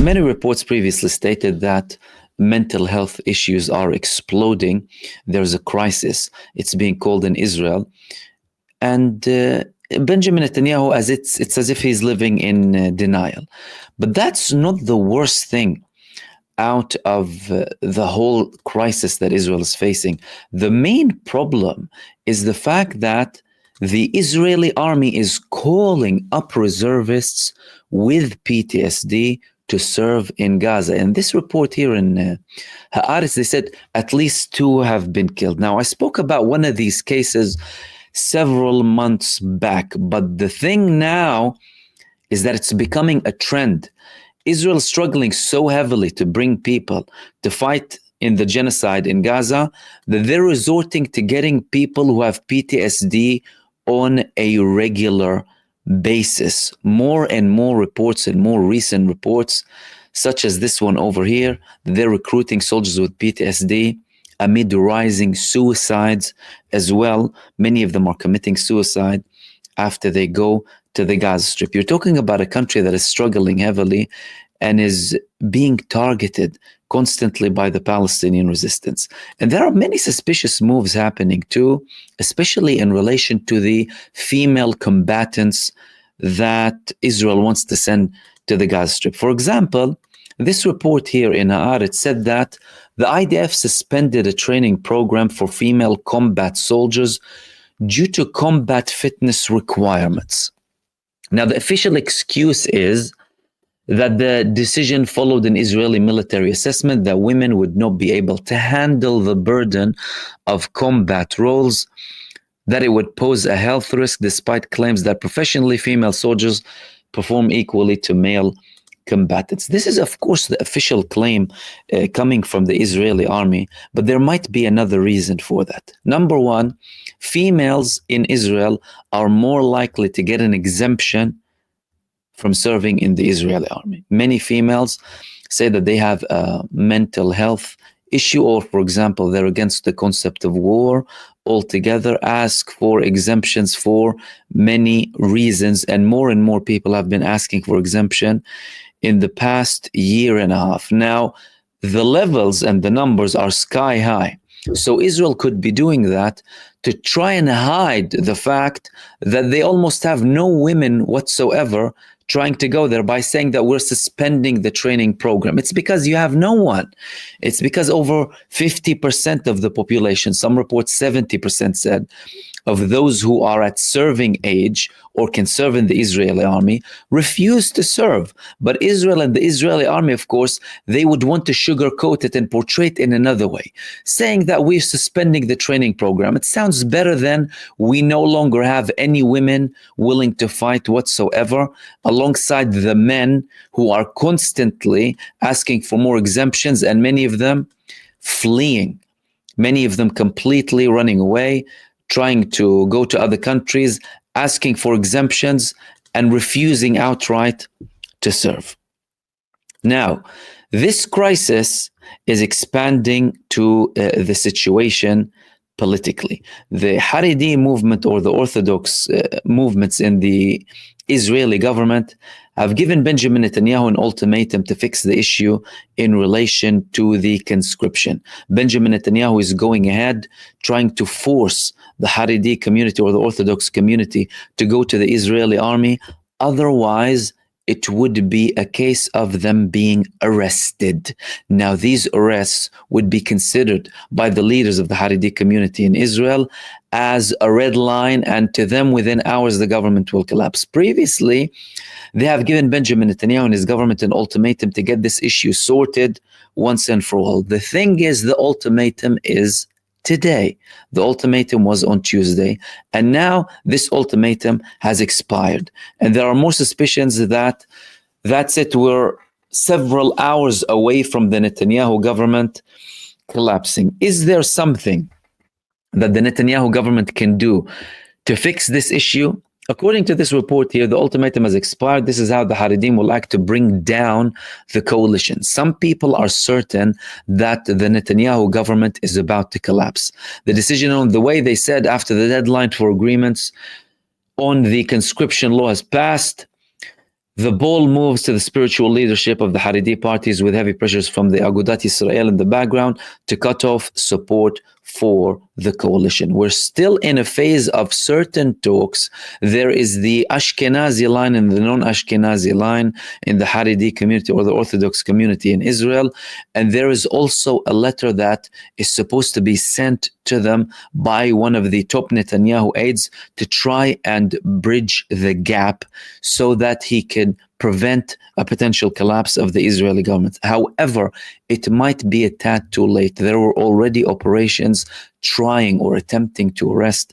Many reports previously stated that mental health issues are exploding. There's a crisis. It's being called in Israel. And Benjamin Netanyahu, it's as if he's living in denial. But that's not the worst thing out of the whole crisis that Israel is facing. The main problem is the fact that the Israeli army is calling up reservists with PTSD to serve in Gaza. And this report here in Haaretz, they said at least 2 have been killed. Now, I spoke about one of these cases several months back, but the thing now is that it's becoming a trend. Israel is struggling so heavily to bring people to fight in the genocide in Gaza that they're resorting to getting people who have PTSD on a regular basis. More and more reports and more recent reports, such as this one over here, they're recruiting soldiers with PTSD amid rising suicides as well. Many of them are committing suicide after they go to the Gaza Strip. You're talking about a country that is struggling heavily and is being targeted constantly by the Palestinian resistance. And there are many suspicious moves happening too, especially in relation to the female combatants that Israel wants to send to the Gaza Strip. For example, this report here in Haaretz said that the IDF suspended a training program for female combat soldiers due to combat fitness requirements. Now, the official excuse is that the decision followed an Israeli military assessment that women would not be able to handle the burden of combat roles, that it would pose a health risk despite claims that professionally female soldiers perform equally to male combatants. This is, of course, the official claim coming from the Israeli army, but there might be another reason for that. Number one, females in Israel are more likely to get an exemption from serving in the Israeli army. Many females say that they have a mental health issue, or, for example, they're against the concept of war altogether, ask for exemptions for many reasons, and more people have been asking for exemption in the past year and a half. Now, the levels and the numbers are sky high. So Israel could be doing that to try and hide the fact that they almost have no women whatsoever trying to go there by saying that we're suspending the training program. It's because you have no one. It's because over 50% of the population, some reports 70% said, of those who are at serving age or can serve in the Israeli army refuse to serve. But Israel and the Israeli army, of course, they would want to sugarcoat it and portray it in another way, saying that we're suspending the training program. It sounds better than we no longer have any women willing to fight whatsoever, alongside the men who are constantly asking for more exemptions, and many of them fleeing, many of them completely running away, trying to go to other countries, asking for exemptions, and refusing outright to serve. Now, this crisis is expanding to the situation politically. The Haredi movement, or the Orthodox movements in the Israeli government, have given Benjamin Netanyahu an ultimatum to fix the issue in relation to the conscription. Benjamin Netanyahu is going ahead trying to force the Haredi community, or the Orthodox community, to go to the Israeli army. Otherwise, it would be a case of them being arrested. Now, these arrests would be considered by the leaders of the Haredi community in Israel as a red line, and to them, within hours, the government will collapse. Previously, they have given Benjamin Netanyahu and his government an ultimatum to get this issue sorted once and for all. The thing is, the ultimatum is today. The ultimatum was on Tuesday, and now this ultimatum has expired. And there are more suspicions that that's it. We're several hours away from the Netanyahu government collapsing. Is there something that the Netanyahu government can do to fix this issue? According to this report here, the ultimatum has expired. This is how the Haredim will act to bring down the coalition. Some people are certain that the Netanyahu government is about to collapse. The decision on the way, they said, after the deadline for agreements on the conscription law has passed, The ball moves to the spiritual leadership of the Haredi parties with heavy pressures from the Agudat Israel in the background to cut off support for the coalition. We're still in a phase of certain talks. There is the Ashkenazi line and the non-Ashkenazi line in the Haredi community or the Orthodox community in Israel. And there is also a letter that is supposed to be sent to them by one of the top Netanyahu aides to try and bridge the gap so that he can prevent a potential collapse of the Israeli government. However, it might be a tad too late. There were already operations trying or attempting to arrest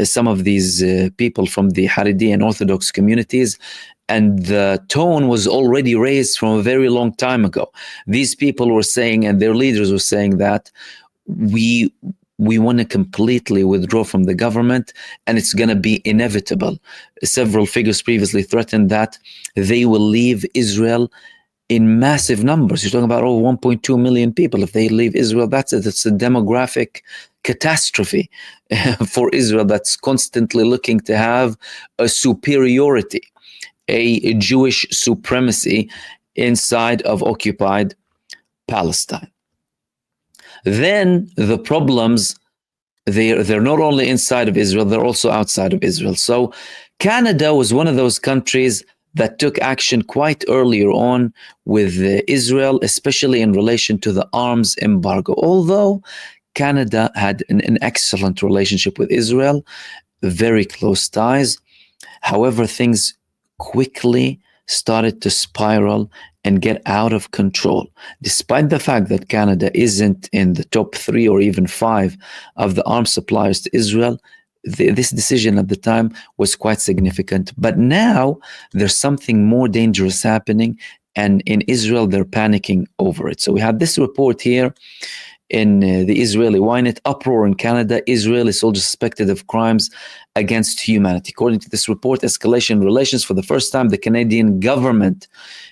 some of these people from the Haredi and Orthodox communities, and the tone was already raised from a very long time ago. These people were saying, and their leaders were saying, that we want to completely withdraw from the government and it's going to be inevitable. Several figures previously threatened that they will leave Israel in massive numbers. You're talking about over 1.2 million people. If they leave Israel, that's a demographic catastrophe for Israel that's constantly looking to have a superiority, a Jewish supremacy inside of occupied Palestine. Then the problems, they're not only inside of Israel, they're also outside of Israel. So Canada was one of those countries that took action quite earlier on with Israel, especially in relation to the arms embargo. Although Canada had an excellent relationship with Israel, very close ties. However, things quickly started to spiral and get out of control. Despite the fact that Canada isn't in the top 3 or even 5 of the arms suppliers to Israel, this decision at the time was quite significant. But now there's something more dangerous happening, and in Israel they're panicking over it. So we have this report here in the Israeli Ynet: uproar in Canada, Israeli soldiers suspected of crimes against humanity. According to this report, escalation in relations. For the first time, the Canadian government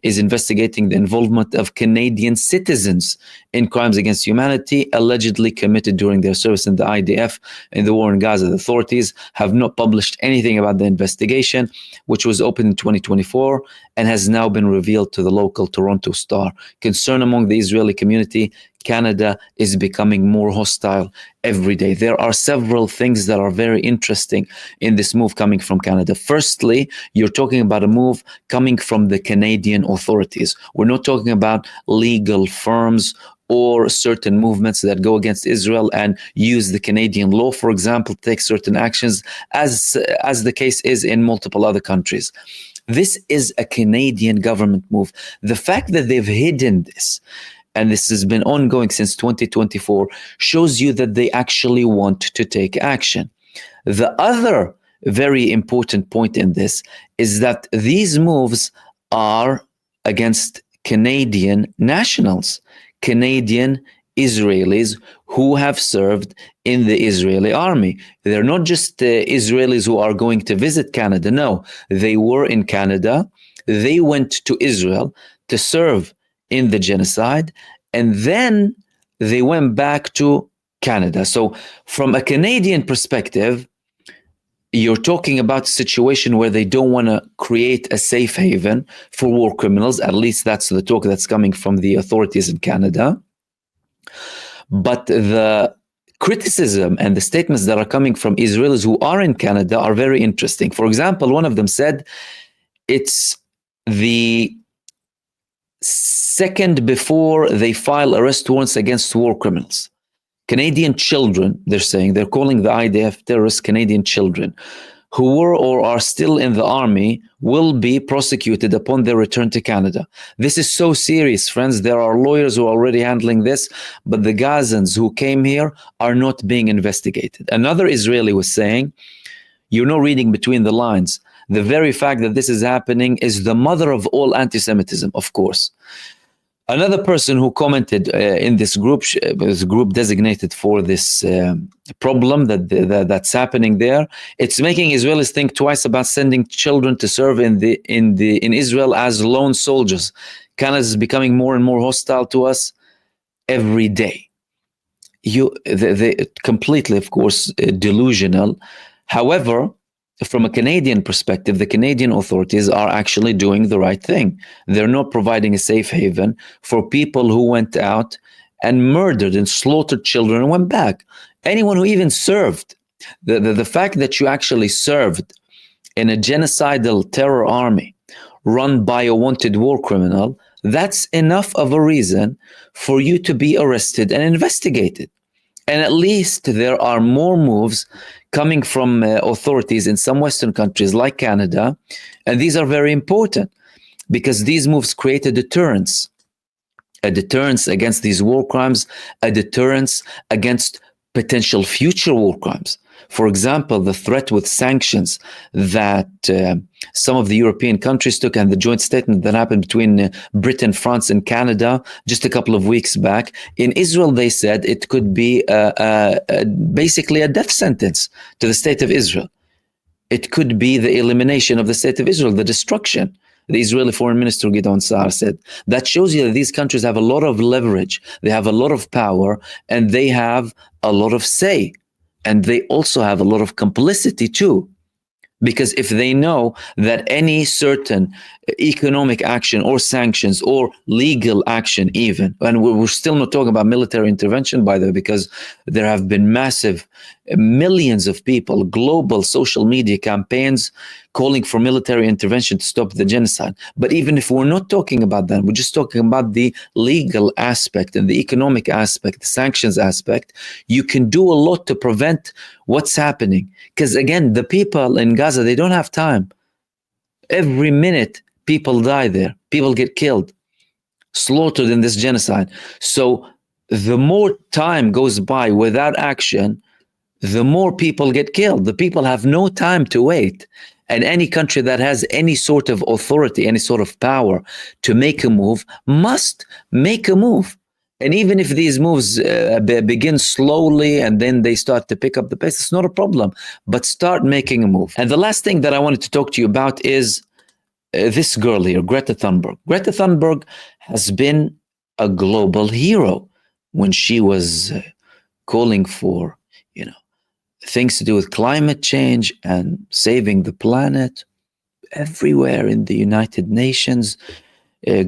is investigating the involvement of Canadian citizens in crimes against humanity allegedly committed during their service in the IDF in the war in Gaza. The authorities have not published anything about the investigation, which was opened in 2024 and has now been revealed to the local Toronto Star. Concern among the Israeli community: Canada is becoming more hostile every day. There are several things that are very interesting in this move coming from Canada. Firstly, you're talking about a move coming from the Canadian authorities. We're not talking about legal firms or certain movements that go against Israel and use the Canadian law, for example, to take certain actions, as the case is in multiple other countries. This is a Canadian government move. The fact that they've hidden this, and this has been ongoing since 2024, shows you that they actually want to take action. The other very important point in this is that these moves are against Canadian nationals, Canadian Israelis who have served in the Israeli army. They're not just Israelis who are going to visit Canada. No, they were in Canada. They went to Israel to serve in the genocide, and then they went back to Canada. So from a Canadian perspective, you're talking about a situation where they don't want to create a safe haven for war criminals. At least that's the talk that's coming from the authorities in Canada. But the criticism and the statements that are coming from Israelis who are in Canada are very interesting. For example, one of them said it's the second before they file arrest warrants against war criminals. Canadian children, they're saying, they're calling the IDF terrorists Canadian children, who were or are still in the army, will be prosecuted upon their return to Canada. This is so serious, friends. There are lawyers who are already handling this, but the Gazans who came here are not being investigated. Another Israeli was saying, you're not reading between the lines. The very fact that this is happening is the mother of all anti-Semitism, of course. Another person who commented in this group designated for this problem that's happening there, it's making Israelis think twice about sending children to serve in Israel as lone soldiers. Canada is becoming more and more hostile to us every day. They completely, of course, delusional. However, from a Canadian perspective, the Canadian authorities are actually doing the right thing. They're not providing a safe haven for people who went out and murdered and slaughtered children and went back. Anyone who even served, the fact that you actually served in a genocidal terror army run by a wanted war criminal, that's enough of a reason for you to be arrested and investigated. And at least there are more moves coming from authorities in some Western countries like Canada. And these are very important because these moves create a deterrence against these war crimes, a deterrence against potential future war crimes. For example, the threat with sanctions that some of the European countries took, and the joint statement that happened between Britain, France, and Canada just a couple of weeks back. In Israel, they said it could be basically a death sentence to the state of Israel. It could be the elimination of the state of Israel, the destruction. The Israeli Foreign Minister Gideon Saar said. That shows you that these countries have a lot of leverage, they have a lot of power, and they have a lot of say. And they also have a lot of complicity too. Because if they know that any certain economic action or sanctions or legal action even, and we're still not talking about military intervention, by the way, because there have been massive millions of people, global social media campaigns calling for military intervention to stop the genocide. But even if we're not talking about that, we're just talking about the legal aspect and the economic aspect, the sanctions aspect, you can do a lot to prevent what's happening. Because again, the people in Gaza, they don't have time. Every minute, people die there. People get killed, slaughtered in this genocide. So the more time goes by without action, the more people get killed. The people have no time to wait. And any country that has any sort of authority, any sort of power to make a move must make a move. And even if these moves begin slowly and then they start to pick up the pace, it's not a problem, but start making a move. And the last thing that I wanted to talk to you about is this girl here, Greta Thunberg. Greta Thunberg has been a global hero when she was calling for, things to do with climate change and saving the planet. Everywhere in the United Nations,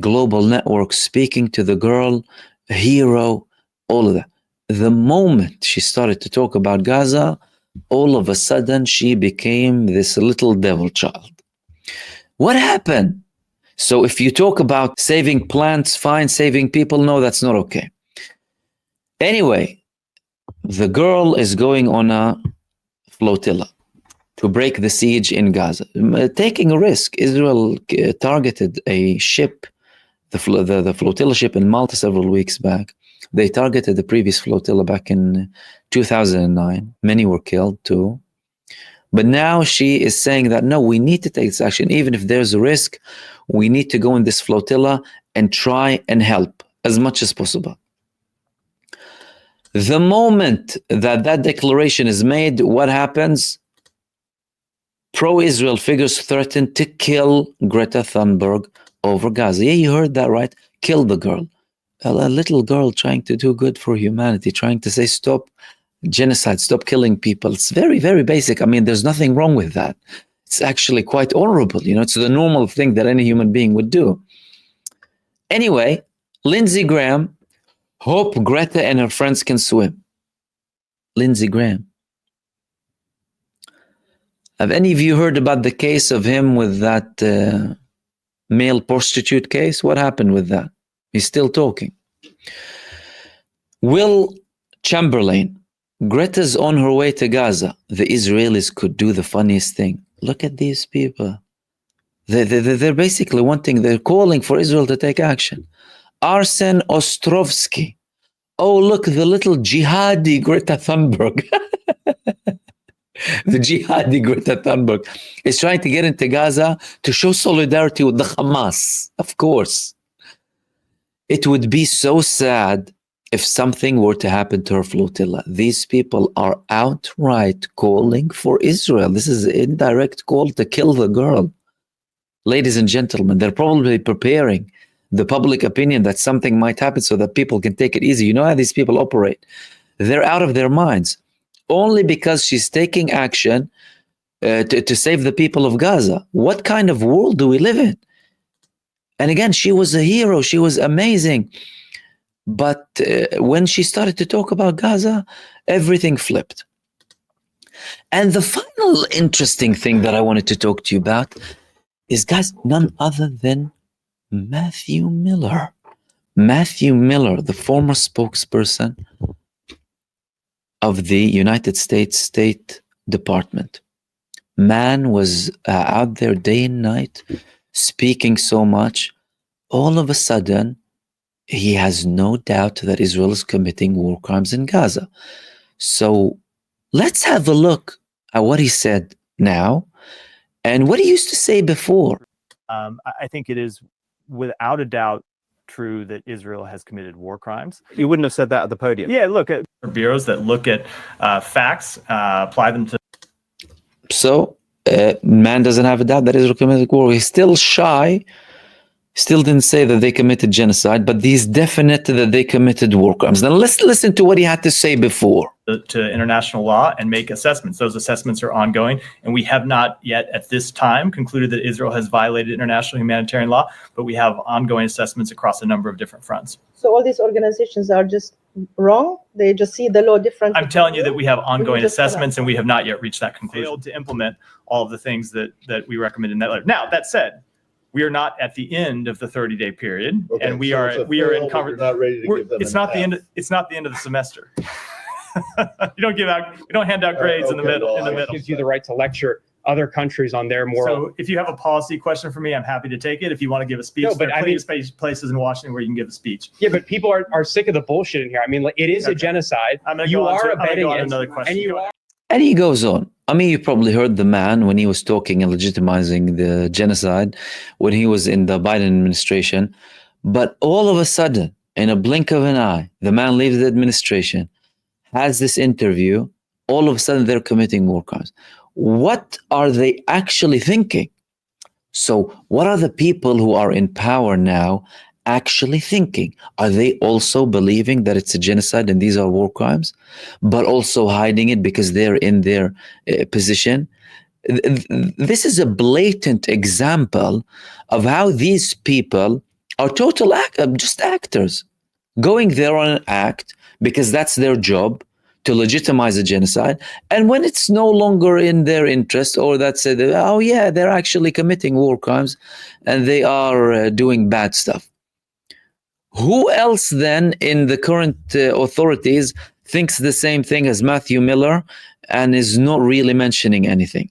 global networks speaking to the girl, a hero, all of that. The moment she started to talk about Gaza, all of a sudden she became this little devil child. What happened? So if you talk about saving plants, fine, saving people, no, that's not okay. Anyway, the girl is going on a flotilla to break the siege in Gaza, taking a risk. Israel targeted a ship, the flotilla ship in Malta several weeks back. They targeted the previous flotilla back in 2009. Many were killed too. But now she is saying that, no, we need to take this action. Even if there's a risk, we need to go in this flotilla and try and help as much as possible. The moment that that declaration is made, what happens? Pro-Israel figures threaten to kill Greta Thunberg over Gaza. Yeah, you heard that right. Kill the girl. A little girl trying to do good for humanity, trying to say stop genocide, stop killing people. It's very, very basic. I mean, there's nothing wrong with that. It's actually quite honorable. It's the normal thing that any human being would do. Anyway, Lindsey Graham, hope Greta and her friends can swim. Lindsey Graham. Have any of you heard about the case of him with that male prostitute case? What happened with that? He's still talking. Will Chamberlain. Greta's on her way to Gaza. The Israelis could do the funniest thing. Look at these people. They're basically they're calling for Israel to take action. Arsen Ostrovsky. Oh, look, the little jihadi Greta Thunberg. The jihadi Greta Thunberg is trying to get into Gaza to show solidarity with the Hamas. Of course. It would be so sad if something were to happen to her flotilla. These people are outright calling for Israel. This is an indirect call to kill the girl. Ladies and gentlemen, they're probably preparing the public opinion that something might happen so that people can take it easy. You know how these people operate. They're out of their minds. Only because she's taking action to save the people of Gaza. What kind of world do we live in? And again, she was a hero. She was amazing. But when she started to talk about Gaza, everything flipped. And the final interesting thing that I wanted to talk to you about is, guys, none other than Matthew Miller. Matthew Miller, the former spokesperson of the United States State Department. Man was out there day and night, speaking so much. All of a sudden, he has no doubt that Israel is committing war crimes in Gaza. So let's have a look at what he said now and what he used to say before. I think it is without a doubt true that Israel has committed war crimes. You wouldn't have said that at the podium. Yeah, look at bureaus that look at facts, apply them to. So man doesn't have a doubt that Israel committed war. He's still shy. Still didn't say that they committed genocide, but he's definite that they committed war crimes. Now let's listen to what he had to say before. To international law and make assessments. Those assessments are ongoing, and we have not yet at this time concluded that Israel has violated international humanitarian law, but we have ongoing assessments across a number of different fronts. So all these organizations are just wrong? They just see the law differently? I'm telling you that we have ongoing assessments, and we have not yet reached that conclusion. Failed to implement all of the things that we recommend in that letter. Now, that said, we are not at the end of the 30-day period, Okay, and we so are in cover. Not ready to give them it's not the end. It's not the end of the semester. You don't hand out grades in the middle. It gives you the right to lecture other countries on their moral. So if you have a policy question for me, I'm happy to take it. If you want to give a speech, No, but there are plenty of places in Washington where you can give a speech. Yeah, but people are sick of the bullshit in here. I mean, it is a genocide. You are abetting it, another question. and you are. And he goes on. I mean, you probably heard the man when he was talking and legitimizing the genocide when he was in the Biden administration. But all of a sudden, in a blink of an eye, the man leaves the administration, has this interview. All of a sudden, they're committing war crimes. What are they actually thinking? So what are the people who are in power now actually thinking? Are they also believing that it's a genocide and these are war crimes, but also hiding it because they're in their position? This is a blatant example of how these people are just actors, going there on an act because that's their job, to legitimize a genocide. And when it's no longer in their interest, or that's oh yeah, they're actually committing war crimes and they are doing bad stuff. Who else then in the current authorities thinks the same thing as Matthew Miller and is not really mentioning anything?